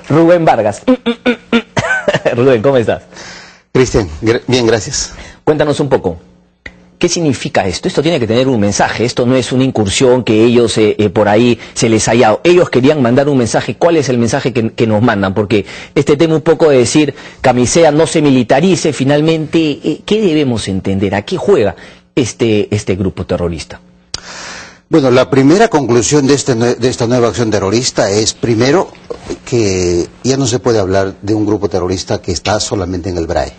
Rubén Vargas. Rubén, ¿cómo estás? Cristian, bien, gracias. Cuéntanos un poco, ¿qué significa esto? Esto tiene que tener un mensaje, esto no es una incursión que ellos por ahí se les haya dado. Ellos querían mandar un mensaje. ¿Cuál es el mensaje que nos mandan? Porque este tema un poco de decir, Camisea no se militarice, finalmente, ¿qué debemos entender? ¿A qué juega este grupo terrorista? Bueno, la primera conclusión de esta nueva acción terrorista es, primero, que ya no se puede hablar de un grupo terrorista que está solamente en el BRAE,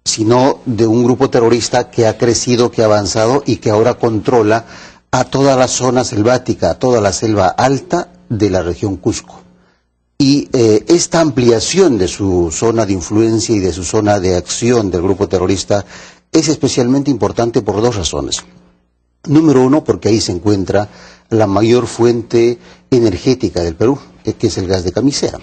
sino de un grupo terrorista que ha crecido, que ha avanzado y que ahora controla a toda la zona selvática, a toda la selva alta de la región Cusco. Y esta ampliación de su zona de influencia y de su zona de acción del grupo terrorista es especialmente importante por dos razones. Número uno, porque ahí se encuentra la mayor fuente energética del Perú, que es el gas de Camisea,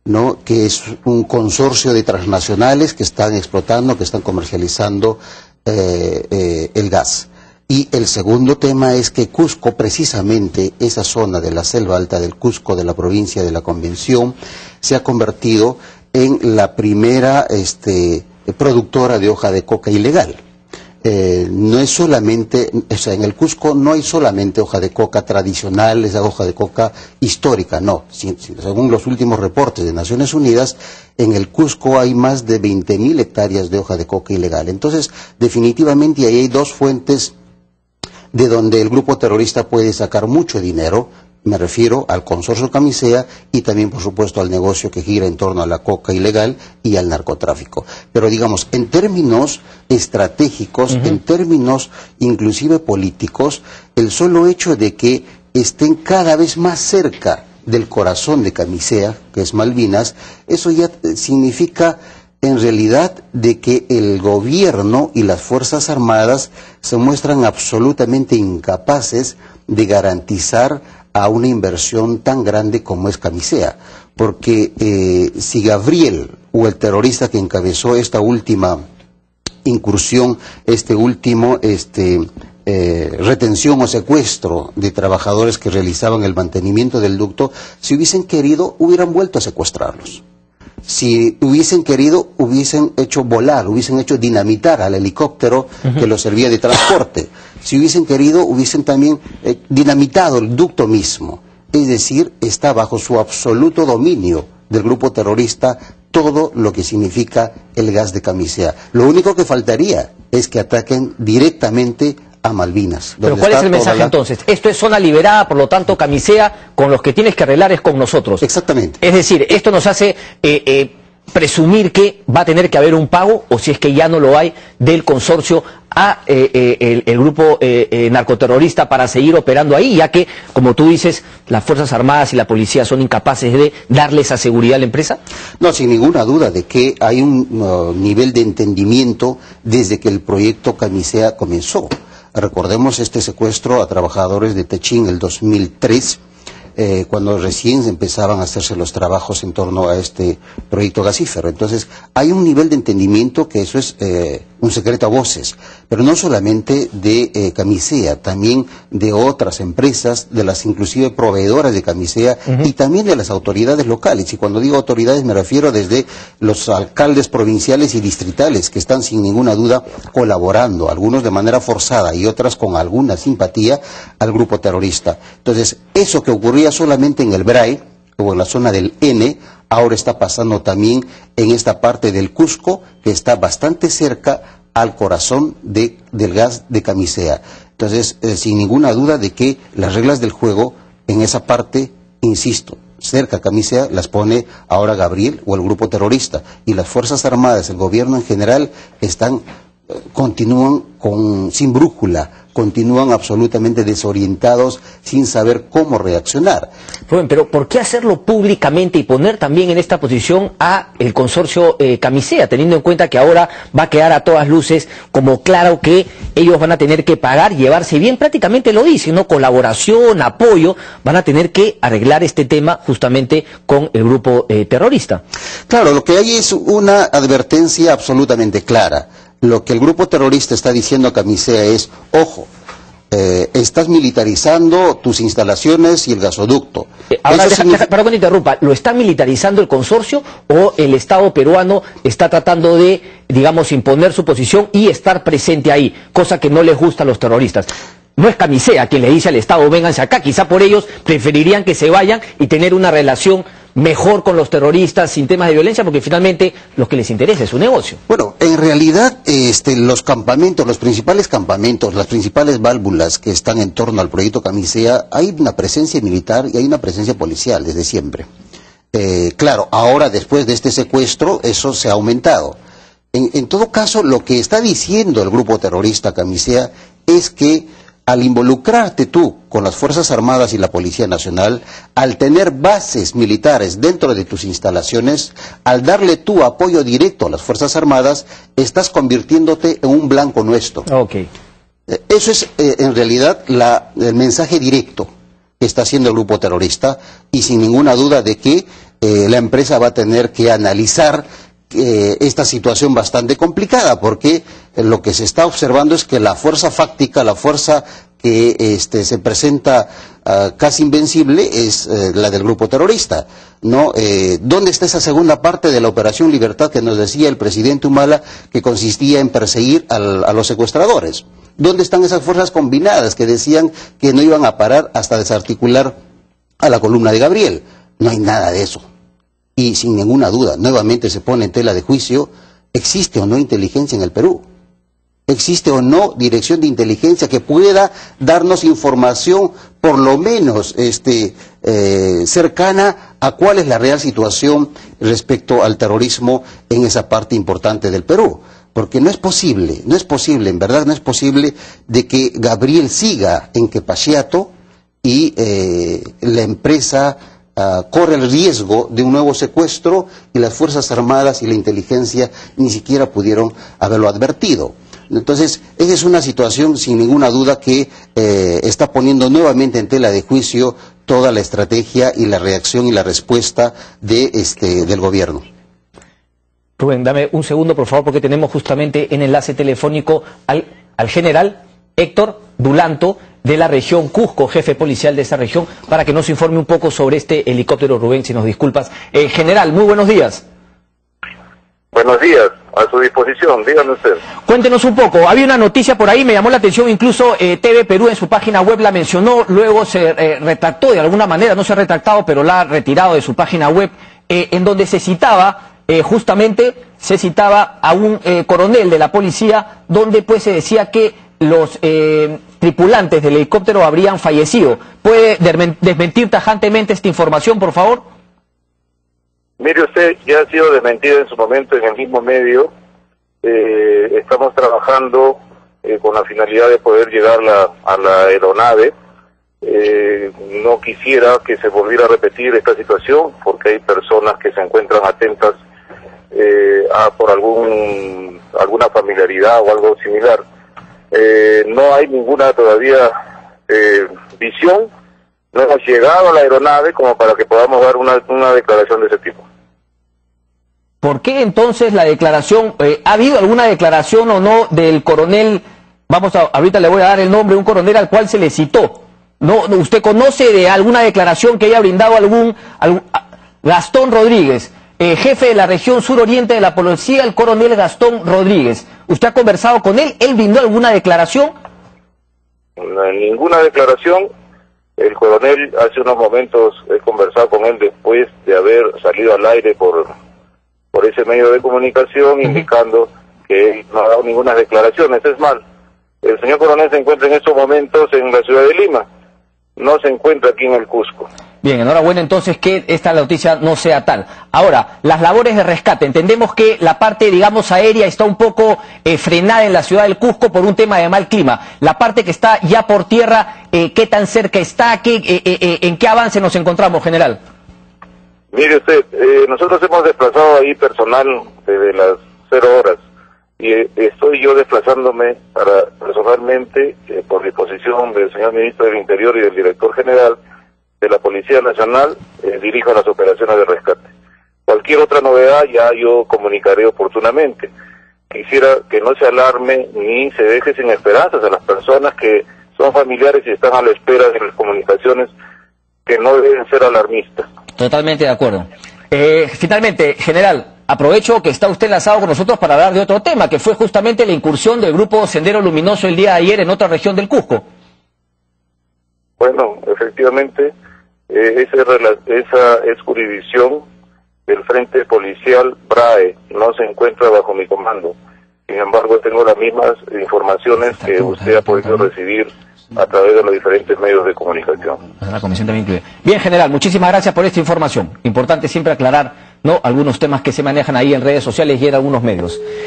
¿no? Que es un consorcio de transnacionales que están explotando, que están comercializando el gas. Y el segundo tema es que Cusco, precisamente esa zona de la selva alta del Cusco, de la provincia de la Convención, se ha convertido en la primera productora de hoja de coca ilegal. No es solamente, o sea, en el Cusco no hay solamente hoja de coca tradicional, esa hoja de coca histórica, no. Según los últimos reportes de Naciones Unidas, en el Cusco hay más de 20.000 hectáreas de hoja de coca ilegal. Entonces, definitivamente ahí hay dos fuentes de donde el grupo terrorista puede sacar mucho dinero. Me refiero al consorcio Camisea y también, por supuesto, al negocio que gira en torno a la coca ilegal y al narcotráfico. Pero, digamos, en términos estratégicos, en términos inclusive políticos, el solo hecho de que estén cada vez más cerca del corazón de Camisea, que es Malvinas, eso ya significa en realidad de que el gobierno y las Fuerzas Armadas se muestran absolutamente incapaces de garantizar a una inversión tan grande como es Camisea, porque si Gabriel o el terrorista que encabezó esta última incursión, retención o secuestro de trabajadores que realizaban el mantenimiento del ducto, si hubiesen querido, hubieran vuelto a secuestrarlos. Si hubiesen querido, hubiesen hecho volar, hubiesen hecho dinamitar al helicóptero que los servía de transporte. Si hubiesen querido, hubiesen también dinamitado el ducto mismo. Es decir, está bajo su absoluto dominio del grupo terrorista todo lo que significa el gas de Camisea. Lo único que faltaría es que ataquen directamente a Malvinas. Pero ¿cuál es el mensaje entonces? Esto es zona liberada, por lo tanto, Camisea, con los que tienes que arreglar es con nosotros. Exactamente. Es decir, esto nos hace presumir que va a tener que haber un pago, o si es que ya no lo hay, del consorcio a el grupo narcoterrorista para seguir operando ahí, ya que, como tú dices, las Fuerzas Armadas y la policía son incapaces de darle esa seguridad a la empresa. No, sin ninguna duda de que hay un nivel de entendimiento desde que el proyecto Camisea comenzó. Recordemos este secuestro a trabajadores de Techín el 2003, cuando recién empezaban a hacerse los trabajos en torno a este proyecto gasífero. Entonces, hay un nivel de entendimiento que eso es un secreto a voces, pero no solamente de Camisea, también de otras empresas, de las inclusive proveedoras de Camisea y también de las autoridades locales. Y cuando digo autoridades me refiero desde los alcaldes provinciales y distritales que están sin ninguna duda colaborando, algunos de manera forzada y otras con alguna simpatía al grupo terrorista. Entonces, eso que ocurría solamente en el BRAE o en la zona del N, ahora está pasando también en esta parte del Cusco, que está bastante cerca al corazón del gas de Camisea. Entonces, sin ninguna duda de que las reglas del juego en esa parte, insisto, cerca a Camisea las pone ahora Gabriel o el grupo terrorista, y las Fuerzas Armadas, el gobierno en general, continúan sin brújula, continúan absolutamente desorientados, sin saber cómo reaccionar. Rubén, pero ¿por qué hacerlo públicamente y poner también en esta posición a el consorcio Camisea, teniendo en cuenta que ahora va a quedar a todas luces como claro que ellos van a tener que pagar, llevarse bien, prácticamente lo dicen, ¿no? Colaboración, apoyo, van a tener que arreglar este tema justamente con el grupo terrorista? Claro, lo que hay es una advertencia absolutamente clara. Lo que el grupo terrorista está diciendo a Camisea es, ojo, estás militarizando tus instalaciones y el gasoducto. Ahora, perdón que te interrumpa, ¿lo está militarizando el consorcio o el Estado peruano está tratando de, digamos, imponer su posición y estar presente ahí, cosa que no les gusta a los terroristas? No es Camisea quien le dice al Estado, vénganse acá, quizá por ellos preferirían que se vayan y tener una relación mejor con los terroristas sin temas de violencia, porque finalmente lo que les interesa es su negocio. Bueno, en realidad los campamentos, los principales campamentos, las principales válvulas que están en torno al proyecto Camisea, hay una presencia militar y hay una presencia policial desde siempre. Claro, ahora después de este secuestro eso se ha aumentado. En todo caso, lo que está diciendo el grupo terrorista Camisea es que al involucrarte tú con las Fuerzas Armadas y la Policía Nacional, al tener bases militares dentro de tus instalaciones, al darle tu apoyo directo a las Fuerzas Armadas, estás convirtiéndote en un blanco nuestro. Okay. Eso es en realidad el mensaje directo que está haciendo el grupo terrorista, y sin ninguna duda de que la empresa va a tener que analizar esta situación bastante complicada, porque lo que se está observando es que la fuerza fáctica, la fuerza que se presenta casi invencible es la del grupo terrorista, ¿no? ¿Dónde está esa segunda parte de la Operación Libertad que nos decía el presidente Humala, que consistía en perseguir a los secuestradores? ¿Dónde están esas fuerzas combinadas que decían que no iban a parar hasta desarticular a la columna de Gabriel? No hay nada de eso. Y sin ninguna duda, nuevamente se pone en tela de juicio, ¿existe o no inteligencia en el Perú? ¿Existe o no dirección de inteligencia que pueda darnos información, por lo menos cercana a cuál es la real situación respecto al terrorismo en esa parte importante del Perú? Porque no es posible, en verdad no es posible de que Gabriel siga en Quepachiato y la empresa corre el riesgo de un nuevo secuestro y las Fuerzas Armadas y la inteligencia ni siquiera pudieron haberlo advertido. Entonces, esa es una situación sin ninguna duda que está poniendo nuevamente en tela de juicio toda la estrategia y la reacción y la respuesta del gobierno. Rubén, dame un segundo, por favor, porque tenemos justamente en enlace telefónico al general Héctor Dulanto, de la región Cusco, jefe policial de esa región, para que nos informe un poco sobre este helicóptero. Rubén, si nos disculpas. General, muy buenos días. Buenos días, a su disposición, dígame usted. Cuéntenos un poco, había una noticia por ahí, me llamó la atención, incluso TV Perú en su página web la mencionó, luego se retractó de alguna manera, no se ha retractado, pero la ha retirado de su página web, en donde se citaba, justamente, se citaba a un coronel de la policía, donde pues se decía que los tripulantes del helicóptero habrían fallecido. ¿Puede desmentir tajantemente esta información, por favor? Mire usted, ya ha sido desmentida en su momento en el mismo medio. Estamos trabajando con la finalidad de poder llegar a la aeronave. No quisiera que se volviera a repetir esta situación, porque hay personas que se encuentran atentas por alguna familiaridad o algo similar. No hay ninguna todavía visión, no hemos llegado a la aeronave como para que podamos dar una declaración de ese tipo. ¿Por qué entonces la declaración, ha habido alguna declaración o no del coronel, ahorita le voy a dar el nombre, un coronel al cual se le citó? ¿No, usted conoce de alguna declaración que haya brindado Gastón Rodríguez, jefe de la región suroriente de la policía, el coronel Gastón Rodríguez? ¿Usted ha conversado con él? ¿Él brindó alguna declaración? Ninguna declaración. El coronel, hace unos momentos he conversado con él después de haber salido al aire por ese medio de comunicación, indicando que él no ha dado ninguna declaración. Es más, el señor coronel se encuentra en estos momentos en la ciudad de Lima, no se encuentra aquí en el Cusco. Bien, enhorabuena entonces que esta noticia no sea tal. Ahora, las labores de rescate. Entendemos que la parte, digamos, aérea está un poco frenada en la ciudad del Cusco por un tema de mal clima. La parte que está ya por tierra, ¿qué tan cerca está? ¿En qué avance nos encontramos, general? Mire usted, nosotros hemos desplazado ahí personal desde las 0 horas y estoy yo desplazándome personalmente, por disposición del señor ministro del Interior y del director general de la Policía Nacional, dirijo las operaciones de rescate. Cualquier otra novedad ya yo comunicaré oportunamente. Quisiera que no se alarme ni se deje sin esperanzas a las personas que son familiares y están a la espera de las comunicaciones que no deben ser alarmistas. Totalmente de acuerdo. Finalmente, general, aprovecho que está usted enlazado con nosotros para hablar de otro tema, que fue justamente la incursión del grupo Sendero Luminoso el día de ayer en otra región del Cusco. Bueno, efectivamente, esa es jurisdicción del Frente Policial BRAE, no se encuentra bajo mi comando. Sin embargo, tengo las mismas informaciones que usted ha podido recibir a través de los diferentes medios de comunicación. La comisión también incluye. Bien, general, muchísimas gracias por esta información. Importante siempre aclarar, ¿no?, algunos temas que se manejan ahí en redes sociales y en algunos medios.